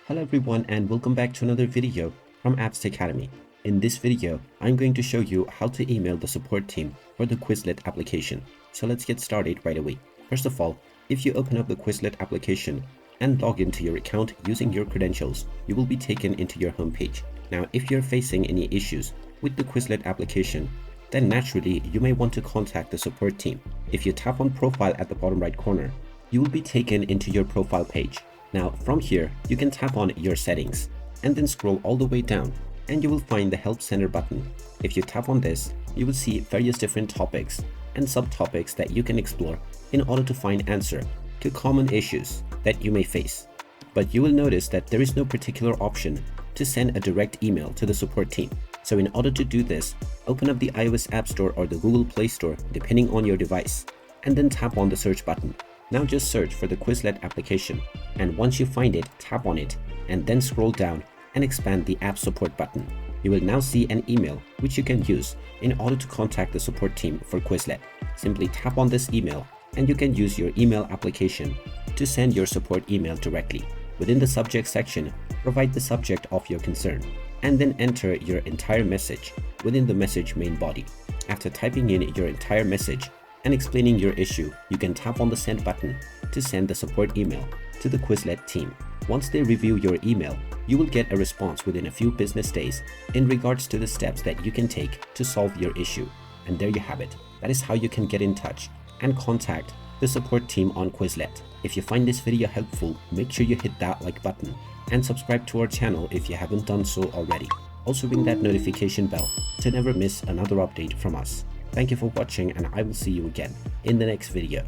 Hello everyone and welcome back to another video from Apps Academy. In this video, I'm going to show you how to email the support team for the Quizlet application. So let's get started right away. First of all, if you open up the Quizlet application and log into your account using your credentials, you will be taken into your home page. Now, if you're facing any issues with the Quizlet application, then naturally you may want to contact the support team. If you tap on profile at the bottom right corner, you will be taken into your profile page. Now from here, you can tap on your settings and then scroll all the way down and you will find the help center button. If you tap on this, you will see various different topics and subtopics that you can explore in order to find answer to common issues that you may face. But you will notice that there is no particular option to send a direct email to the support team. So in order to do this, open up the iOS App Store or the Google Play Store depending on your device and then tap on the search button. Now just search for the Quizlet application, and once you find it, tap on it and then scroll down and expand the app support button. You will now see an email which you can use in order to contact the support team for Quizlet. Simply tap on this email and you can use your email application to send your support email directly. Within the subject section, provide the subject of your concern and then enter your entire message within the message main body. After typing in your entire message and explaining your issue, you can tap on the send button to send the support email to the Quizlet team. Once they review your email, you will get a response within a few business days in regards to the steps that you can take to solve your issue. And there you have it. That is how you can get in touch and contact the support team on Quizlet. If you find this video helpful, make sure you hit that like button and subscribe to our channel if you haven't done so already. Also ring that notification bell to never miss another update from us. Thank you for watching and I will see you again in the next video.